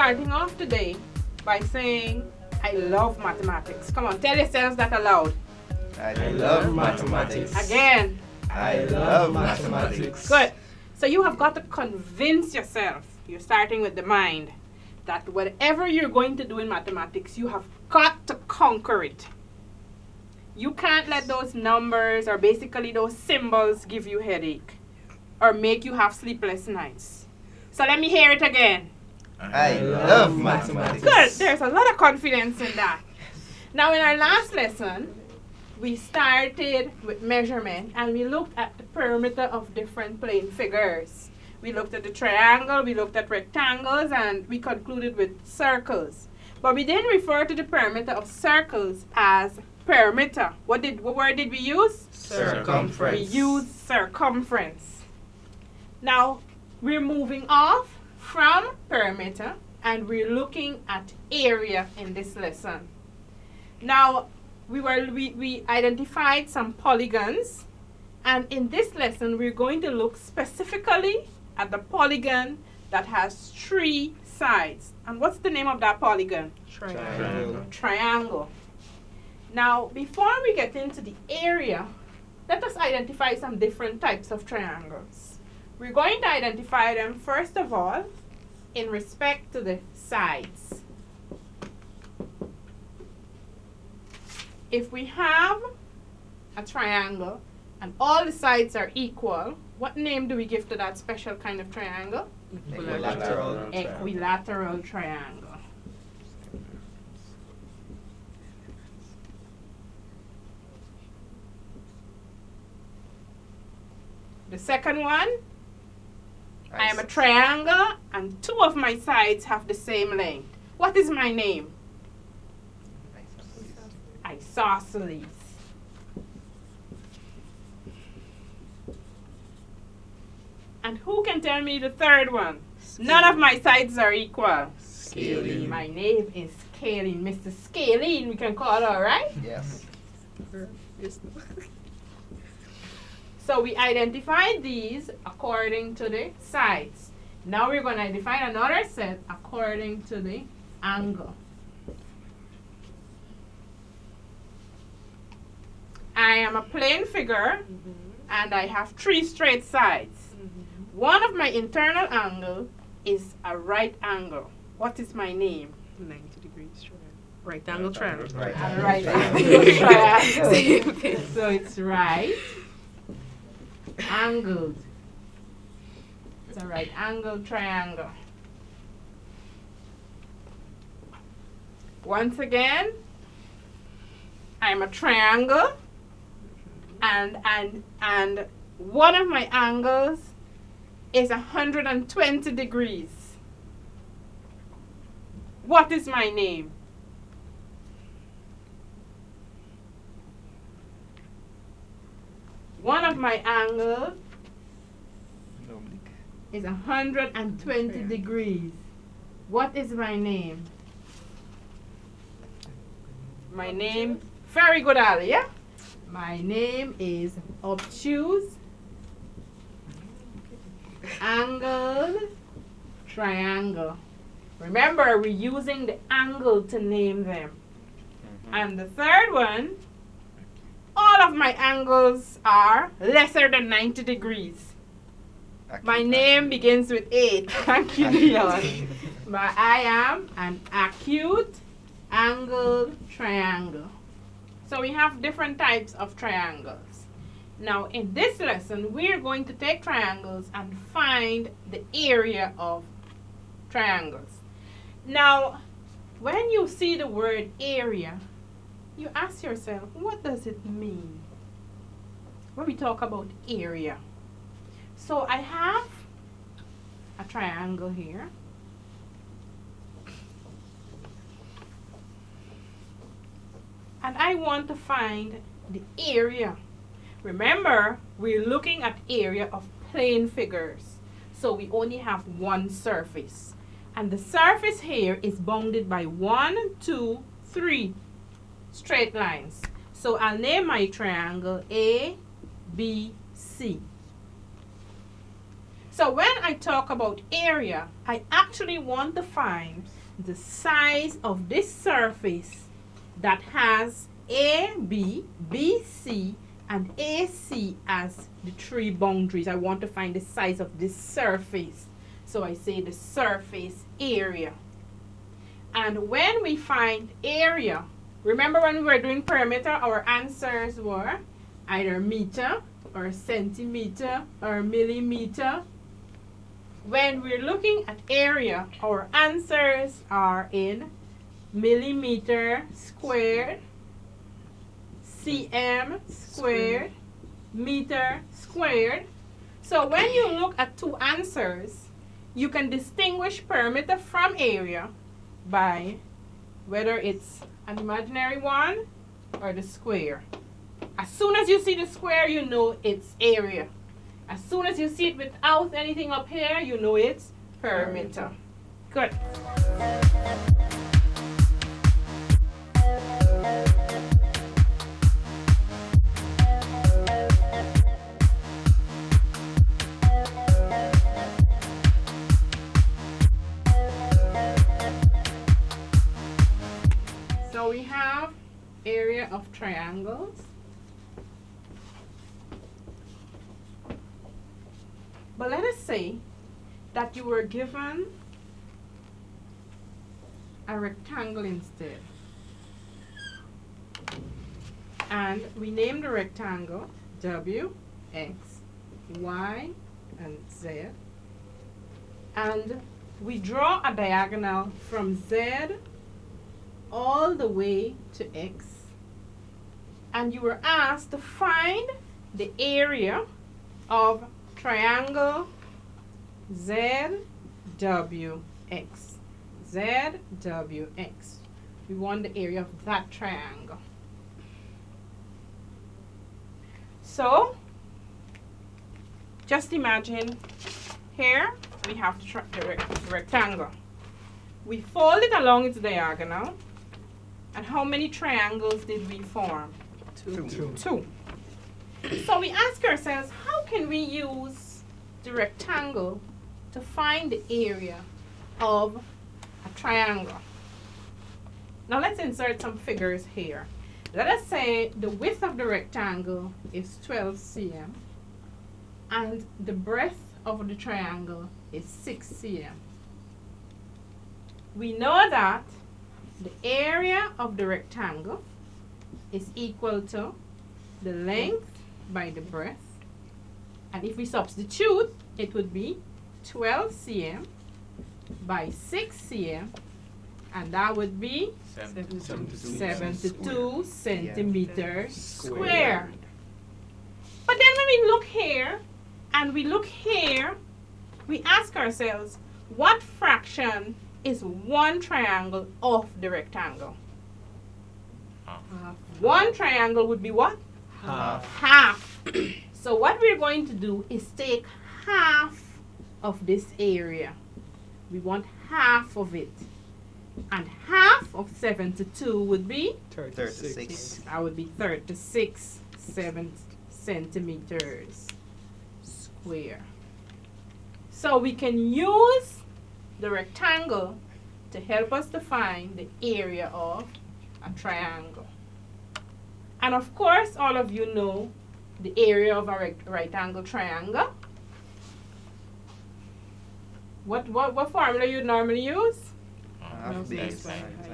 starting off today by saying, I love mathematics. Come on, tell yourselves that aloud. I love mathematics. Again. I love mathematics. Good. So you have got to convince yourself, you're starting with the mind, that whatever you're going to do in mathematics, you have got to conquer it. You can't let those numbers or basically those symbols give you headache or make you have sleepless nights. So let me hear it again. I love mathematics. Good. There's a lot of confidence in that. Now in our last lesson, we started with measurement and we looked at the perimeter of different plane figures. We looked at the triangle, we looked at rectangles, and we concluded with circles. But we didn't refer to the perimeter of circles as perimeter. What word did we use? Circumference. We used circumference. Now, we're moving off from perimeter and we're looking at area in this lesson. Now, we identified some polygons, and in this lesson we're going to look specifically at the polygon that has 3 sides. And what's the name of that polygon? Triangle. Triangle. Now, before we get into the area, let us identify some different types of triangles. We're going to identify them first of all in respect to the sides. If we have a triangle and all the sides are equal, what name do we give to that special kind of triangle? Equilateral. Equilateral triangle. The second one, I am a triangle and 2 of my sides have the same length. What is my name? Isosceles. And who can tell me the third one? None of my sides are equal. Scalene. My name is Scalene. Mr. Scalene, we can call her, right? Yes. So we identified these according to the sides. Now we're going to define another set according to the angle. I am a plane figure and I have 3 straight sides. One of my internal angle is a right angle. What is my name? 90 degrees triangle. Right angle triangle. A right angle triangle. So it's right angled. It's a right angle triangle. Once again, I'm a triangle. And one of my angles is 120 degrees. What is my name? One of my angles is 120 degrees. What is my name? My name, very good, Ali, yeah? My name is obtuse angled triangle. Remember, we're using the angle to name them. And the third one, all of my angles are lesser than 90 degrees. My name begins with 8. Thank you, Leon. I am an acute angled triangle. So we have different types of triangles. Now in this lesson, we're going to take triangles and find the area of triangles. Now, when you see the word area, you ask yourself, what does it mean when we talk about area? So I have a triangle here. And I want to find the area. Remember, we're looking at area of plane figures. So we only have one surface. And the surface here is bounded by 1, 2, 3 straight lines. So I'll name my triangle A, B, C. So when I talk about area, I actually want to find the size of this surface that has AB, BC, and AC as the three boundaries. I want to find the size of this surface. So I say the surface area. And when we find area, remember when we were doing perimeter, our answers were either meter or centimeter or millimeter. When we're looking at area, our answers are in millimeter squared, cm squared, meter squared. So when you look at two answers, you can distinguish perimeter from area by whether it's an imaginary one or the square. As soon as you see the square, you know it's area. As soon as you see it without anything up here, you know it's perimeter. Good. So we have area of triangles. But let us say that you were given a rectangle instead. And we name the rectangle W, X, Y, and Z. And we draw a diagonal from Z all the way to X. And you were asked to find the area of triangle ZWX. ZWX. We want the area of that triangle. So, just imagine here we have the rectangle. We fold it along its diagonal. And how many triangles did we form? Two. So we ask ourselves, how can we use the rectangle to find the area of a triangle? Now let's insert some figures here. Let us say the width of the rectangle is 12 cm and the breadth of the triangle is 6 cm. We know that the area of the rectangle is equal to the length by the breadth. And if we substitute, it would be 12 cm by 6 cm, and that would be 72 centimeters squared. But then when we look here, and we look here, we ask ourselves, what fraction is one triangle of the rectangle? One triangle would be what? Half. So what we're going to do is take half of this area. We want half of it. And half of 72 would be? 36. That would be 36 centimeters square. So we can use the rectangle to help us to find the area of a triangle. And of course, all of you know the area of a right angle triangle. What formula you normally use? Half base.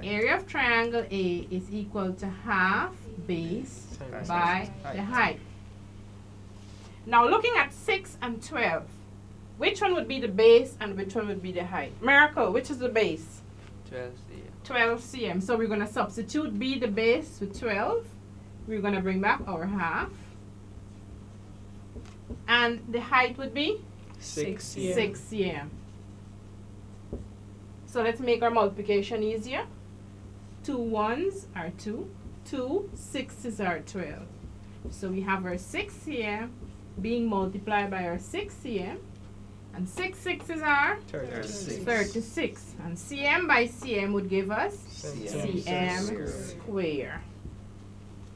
Area of triangle A is equal to half base by the height. Now looking at 6 and 12, which one would be the base and which one would be the height? Miracle, which is the base? 12 cm. 12 cm. So we're going to substitute B, the base, with 12. We're going to bring back our half. And the height would be? 6 cm. 6 cm. So let's make our multiplication easier. 2 ones are 2. 2 sixes are 12. So we have our 6 cm being multiplied by our 6 cm. And 6 sixes are? 36. And cm by cm would give us? Cm square.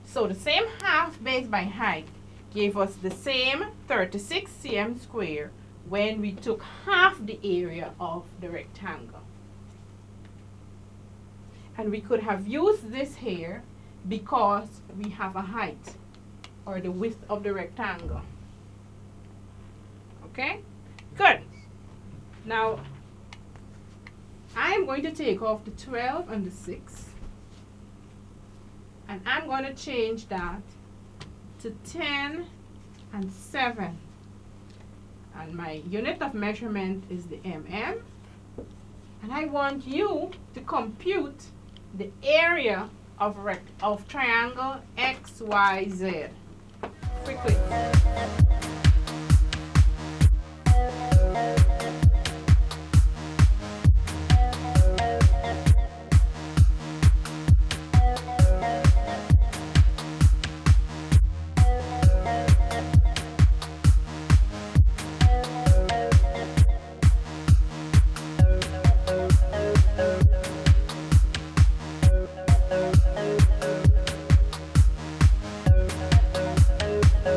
So the same half base by height gave us the same 36 cm square when we took half the area of the rectangle. And we could have used this here because we have a height or the width of the rectangle. Okay? Good. Now, I am going to take off the 12 and the 6. And I'm going to change that to 10 and 7. And my unit of measurement is the mm. And I want you to compute the area of triangle XYZ. Quickly.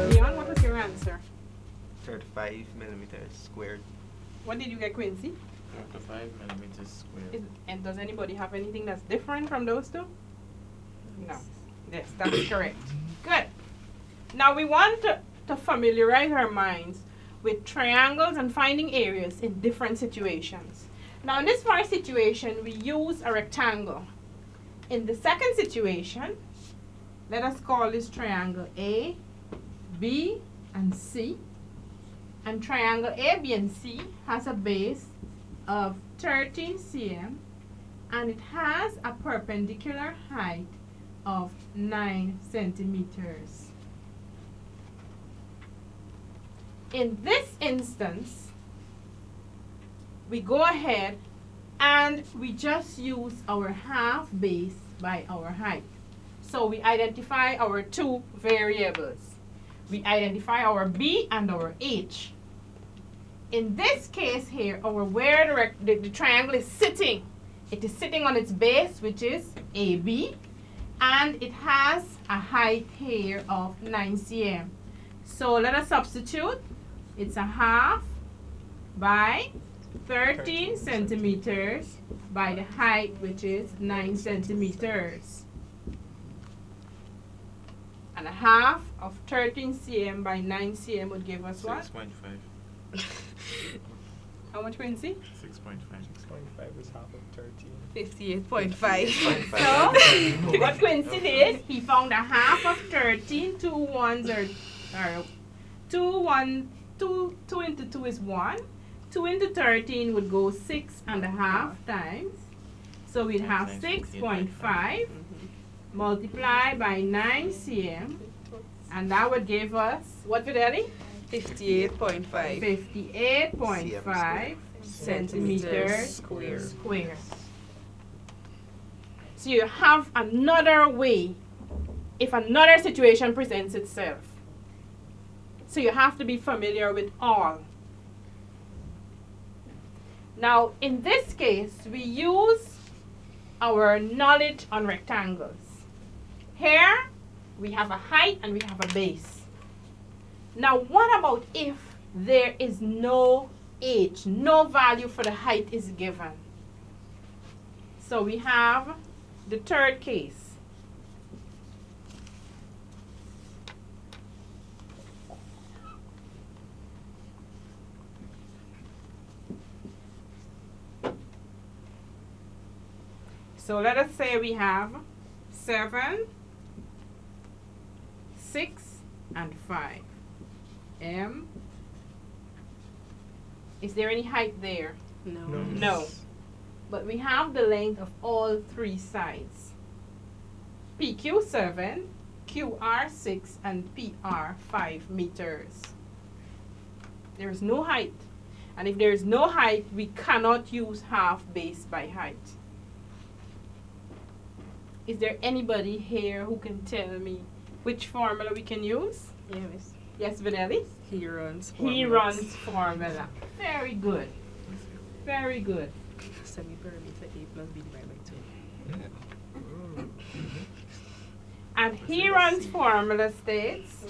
Leon, what was your answer? 35 millimeters squared. What did you get, Quincy? 35 millimeters squared. And does anybody have anything that's different from those two? No. Yes, that's correct. Good. Now we want to familiarize our minds with triangles and finding areas in different situations. Now in this first situation, we use a rectangle. In the second situation, let us call this triangle A, B, and C. And triangle A, B, and C has a base of 13 cm and it has a perpendicular height of 9 centimeters. In this instance, we go ahead and we just use our half base by our height. So we identify our two variables. We identify our B and our H. In this case here, where the triangle is sitting, it is sitting on its base, which is AB, and it has a height here of 9 cm. So let us substitute. It's a half by 13 centimeters by the height, which is 9 centimeters. And a half of 13 cm by 9 cm would give us what? 6.5. How much, Quincy? 6.5. 6.5 is half of 13. 58.5. So, what Quincy did, he found a half of 13, 2 ones are 2 into 2 is 1. 2 into 13 would go 6.5 times. So we'd have 6.5 multiplied by 9 cm. And that would give us, what, Fidelity? 58.5 58.5 centimeters square. So you have another way if another situation presents itself. So you have to be familiar with all. Now, in this case, we use our knowledge on rectangles. Here, we have a height and we have a base. Now, what about if there is no h, no value for the height is given? So we have the third case. So let us say we have 7, 6, and 5. M. Is there any height there? No. No. But we have the length of all three sides. PQ 7, QR 6, and PR 5 meters. There is no height. And if there is no height, we cannot use half base by height. Is there anybody here who can tell me which formula we can use? Yes. Yes, Vanelli? Heron's formula. Very good. Very good. Semi-perimeter A plus B divided by 2. And Heron's formula states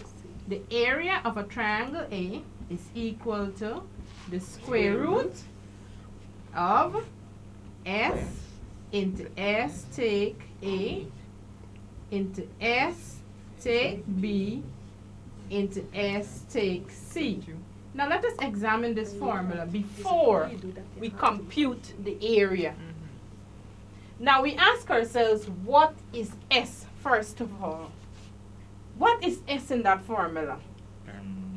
the area of a triangle A is equal to the square root of S into S take A, into S take B, into S take C. Now let us examine this formula before we compute the area. Now we ask ourselves, what is S first of all? What is S in that formula?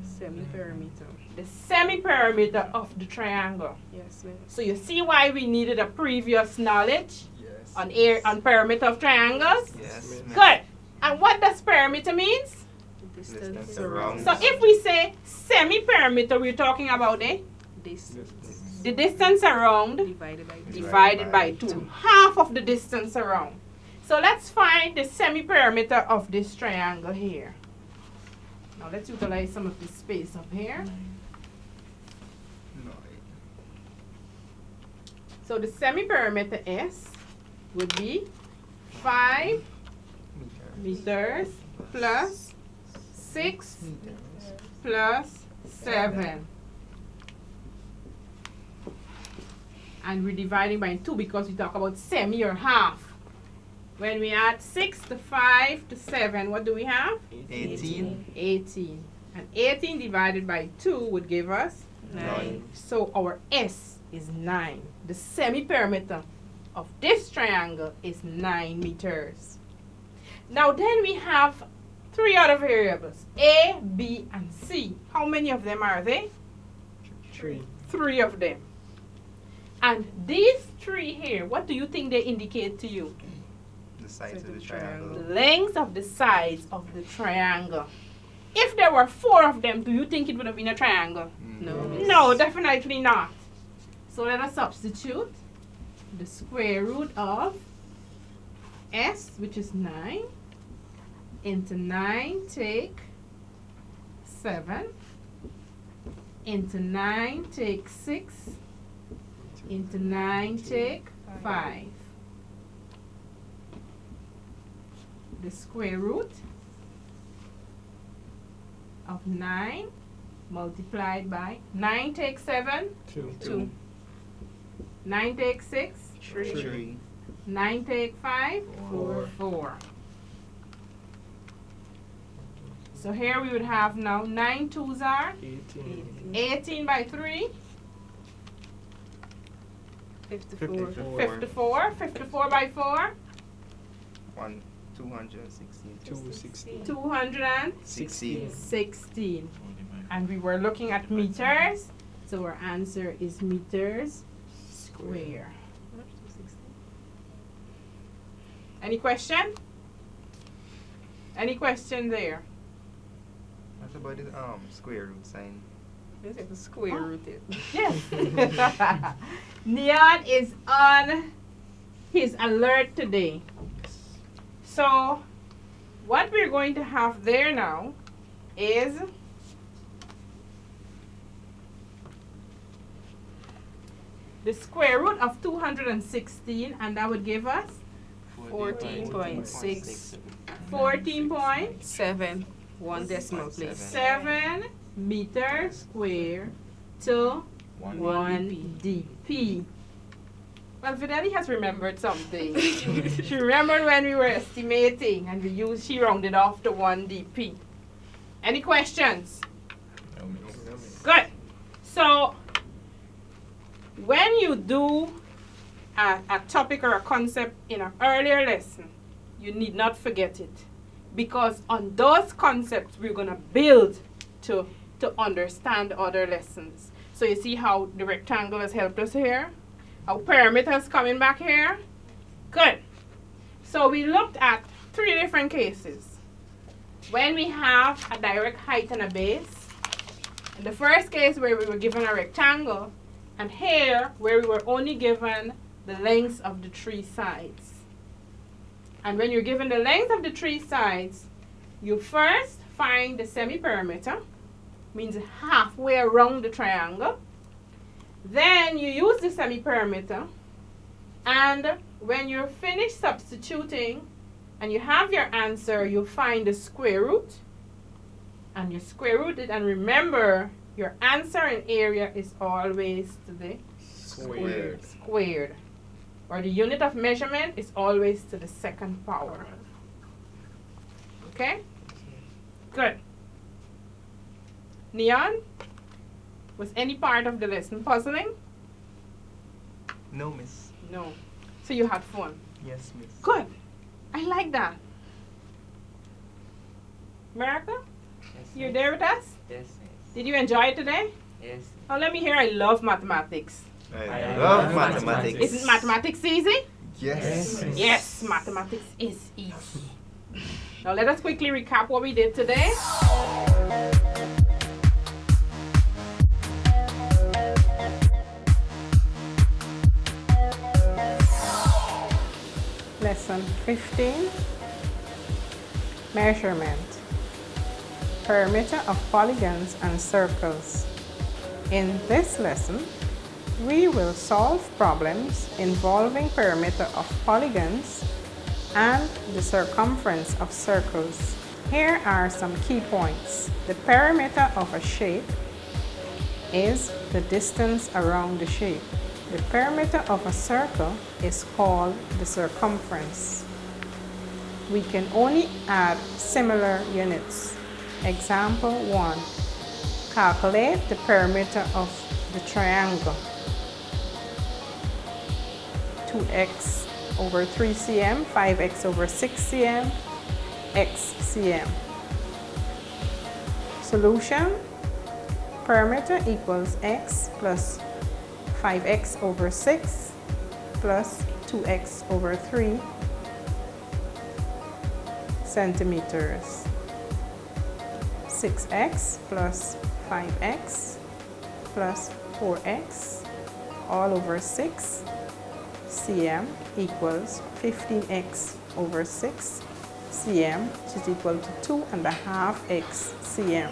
Semi-perimeter. The semi-perimeter of the triangle. Yes, ma'am. So you see why we needed a previous knowledge Yes. on perimeter of triangles? Yes. Good. And what does perimeter means? Distance Distance around. around. So if we say semi-perimeter, we're talking about the distance around Divided by divided by 2. Half of the distance around. So let's find the semi-perimeter of this triangle here. Now let's utilize some of the space up here. So the semi-perimeter S would be 5 meters plus 6 plus 7. And we're dividing by 2 because we talk about semi or half. When we add 6 to 5 to 7, what do we have? 18. 18. And 18 divided by 2 would give us 9. So our S is 9. The semi-perimeter of this triangle is 9 meters. Now then we have 3 other variables, A, B, and C. How many of them are they? 3. 3 of them. And these 3 here, what do you think they indicate to you? The sides of the The triangle. lengths of the sides of the triangle. If there were 4 of them, do you think it would have been a triangle? No. No, definitely not. So let us substitute the square root of S, which is 9, into 9 take 7, into 9 take 6, into 9 take 5. The square root of 9 multiplied by 9 take 7, 2. 2. 9 take 6, 3. 9 take 5, 4. 4. So here we would have now 9 twos are 18. 18 by 3, 54. 54. 54 by 4, 216. 216. 216. 16. And we were looking at meters, so our answer is meters square. Any question? Any question there? What about the square root sign? Let's have to square root it. Yes. Neon is on his alert today. So, what we're going to have there now is the square root of 216, and that would give us 14.6. 14.7 1 decimal place. meters square to 1 dp. Well, Fidelia has remembered something. She remembered when we were estimating and she rounded off to 1 dp. Any questions? No, miss. Good. So, when you do a topic or a concept in an earlier lesson, you need not forget it. Because on those concepts, we're going to build to understand other lessons. So you see how the rectangle has helped us here? How perimeter is coming back here? Good. So we looked at 3 different cases. When we have a direct height and a base. In the first case where we were given a rectangle, and here where we were only given the lengths of the 3 sides. And when you're given the length of the 3 sides, you first find the semi-perimeter, means halfway around the triangle. Then you use the semi-perimeter, and when you're finished substituting and you have your answer, you find the square root, and you square root it, and remember, your answer in area is always to the Squared. squared. or the unit of measurement is always to the second power. Okay? Good. Neon, was any part of the lesson puzzling? No, miss. No. So you had fun? Yes, miss. Good. I like that. America, Yes, you're miss. there with us? Yes, miss. Did you enjoy it today? Yes. Oh, let me hear. I love mathematics. I love mathematics. Isn't mathematics easy? Yes. Yes, mathematics is easy. Now let us quickly recap what we did today. Lesson 15, measurement, perimeter of polygons and circles. In this lesson, we will solve problems involving perimeter of polygons and the circumference of circles. Here are some key points. The perimeter of a shape is the distance around the shape. The perimeter of a circle is called the circumference. We can only add similar units. Example 1. Calculate the perimeter of the triangle. 2x over 3 cm, 5x over 6 cm, x cm. Solution: perimeter equals x plus 5x over 6 plus 2x over 3 centimeters. 6x plus 5x plus 4x all over 6 cm equals 15x over 6 cm, which is equal to 2.5x cm.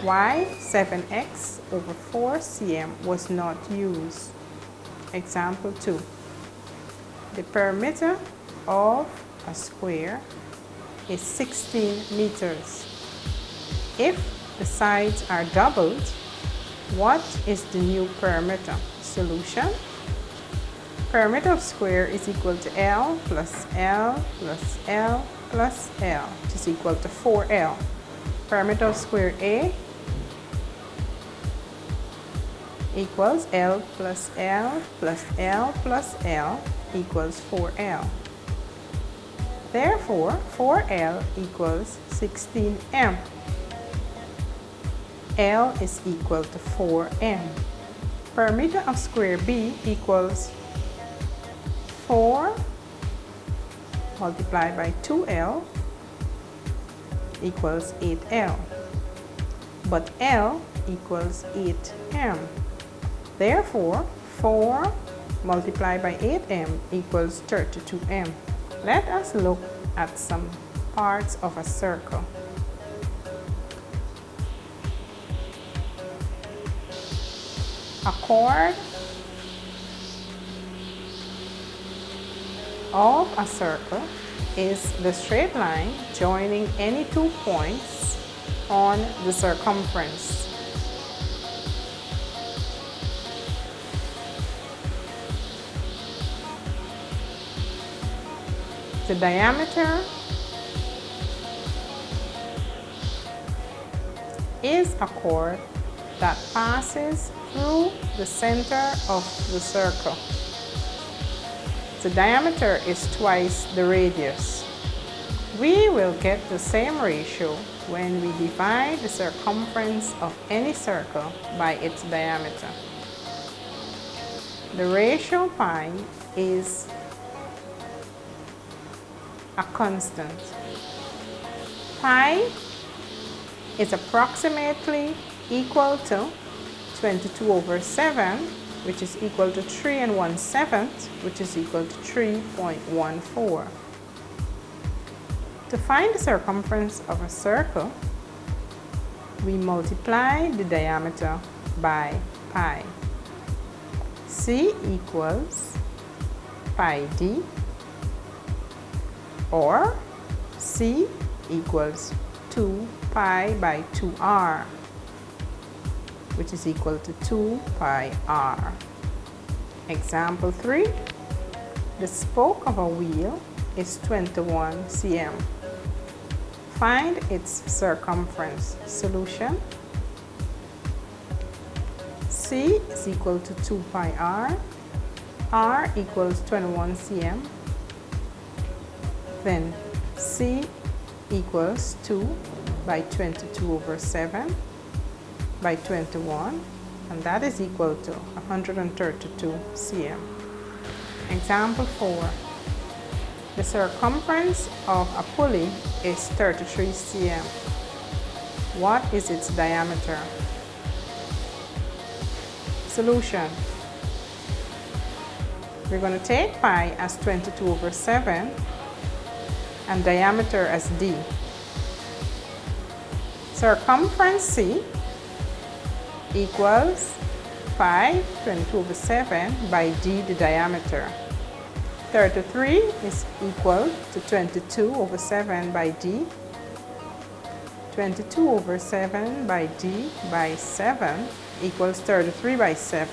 Why 7x over 4 cm was not used? Example 2. The perimeter of a square is 16 meters. If the sides are doubled, what is the new perimeter? Solution: perimeter of square is equal to L plus L plus L plus L, which is equal to 4L. Perimeter of square A equals L plus L plus L plus L equals 4L. Therefore, 4L equals 16M. L is equal to 4M. Perimeter of square B equals 4 multiplied by 2L equals 8L. But L equals 8M. Therefore, 4 multiplied by 8M equals 32M. Let us look at some parts of a circle. A chord of a circle is the straight line joining any 2 points on the circumference. The diameter is a chord that passes through the center of the circle. The diameter is twice the radius. We will get the same ratio when we divide the circumference of any circle by its diameter. The ratio pi is a constant. Pi is approximately equal to 22 over 7, which is equal to 3 1/7, which is equal to 3.14. To find the circumference of a circle, we multiply the diameter by pi. C equals pi d, or C equals 2 pi by 2r, which is equal to 2 pi r. Example 3. The spoke of a wheel is 21 cm. Find its circumference. Solution. C is equal to 2 pi r. R equals 21 cm. Then C equals 2 by 22 over 7 by 21, and that is equal to 132 cm. Example 4. The circumference of a pulley is 33 cm. What is its diameter? Solution. We're going to take pi as 22 over 7 and diameter as d. Circumference C equals pi 22 over 7 by d, the diameter. 33 is equal to 22 over 7 by d. 22 over 7 by d by 7 equals 33 by 7.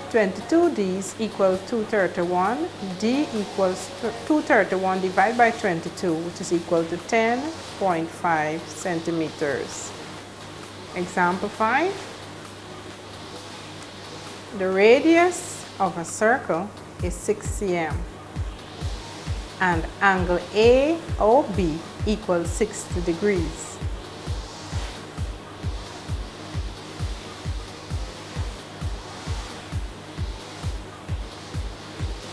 22 d's equals 231. D equals 231 divided by 22, which is equal to 10.5 centimeters. Example 5. The radius of a circle is 6 cm and angle AOB equals 60 degrees.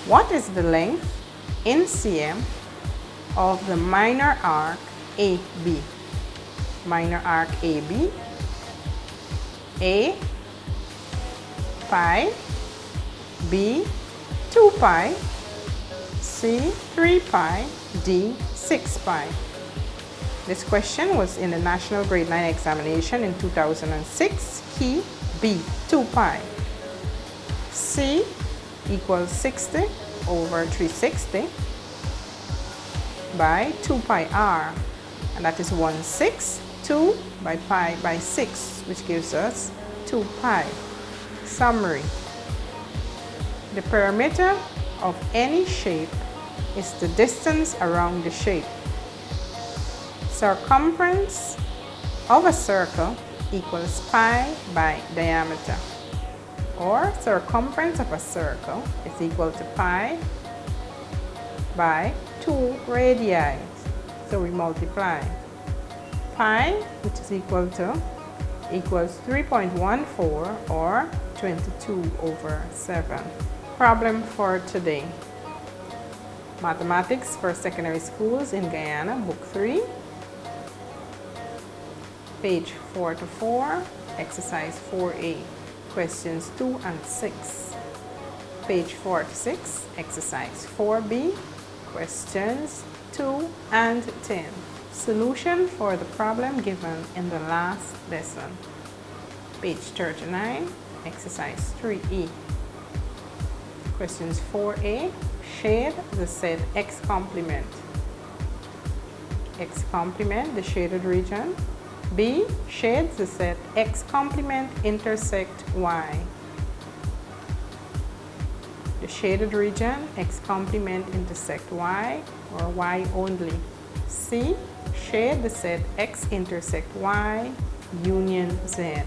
What is the length in cm of the minor arc AB? Minor arc AB. A, pi. B, 2 pi. C, 3 pi. D, 6 pi. This question was in the National Grade 9 examination in 2006. Key B, 2 pi. C equals 60 over 360 by 2 pi r, and that is 1/6. 2 by pi by 6, which gives us 2 pi. Summary. The perimeter of any shape is the distance around the shape. Circumference of a circle equals pi by diameter, or circumference of a circle is equal to pi by 2 radii. So we multiply. Pi, which is equals 3.14, or 22 over 7. Problem for today. Mathematics for Secondary Schools in Guyana, Book 3. Page 4 to 4, Exercise 4A. Questions 2 and 6. Page 4 to 6, Exercise 4B. Questions 2 and 10. Solution for the problem given in the last lesson. Page 39, Exercise 3E. Questions 4A. Shade the set X complement. X complement, the shaded region. B. Shades the set X complement intersect Y. The shaded region X complement intersect Y, or Y only. C. Shade the set X intersect Y union Z.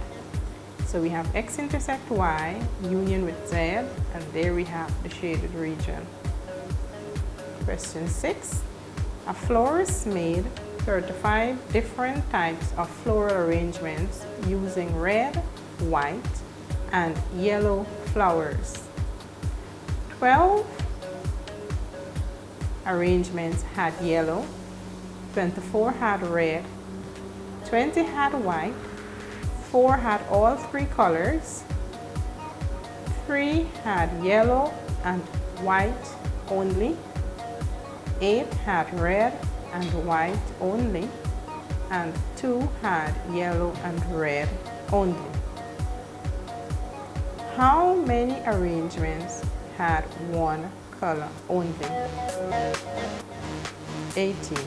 So we have X intersect Y union with Z, and there we have the shaded region. Question 6. A florist made 35 different types of floral arrangements using red, white, and yellow flowers. 12 arrangements had yellow, 24 had red, 20 had white, 4 had all 3 colors, 3 had yellow and white only, 8 had red and white only, and 2 had yellow and red only. How many arrangements had one color only? 18.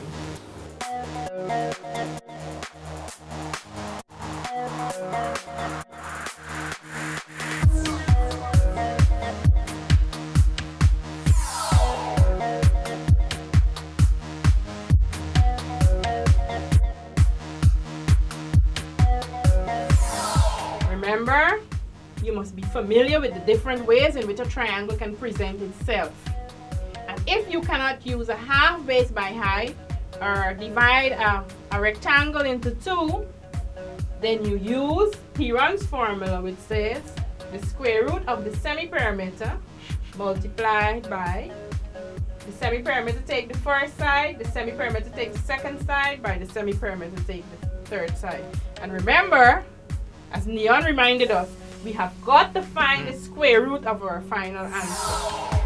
you must be familiar with the different ways in which a triangle can present itself. And if you cannot use a half base by height or divide a rectangle into two, then you use Heron's formula, which says the square root of the semi-perimeter multiplied by the semi-perimeter take the first side, the semi-perimeter take the second side, by the semi-perimeter take the third side. And remember, as Neon reminded us, we have got to find the square root of our final answer.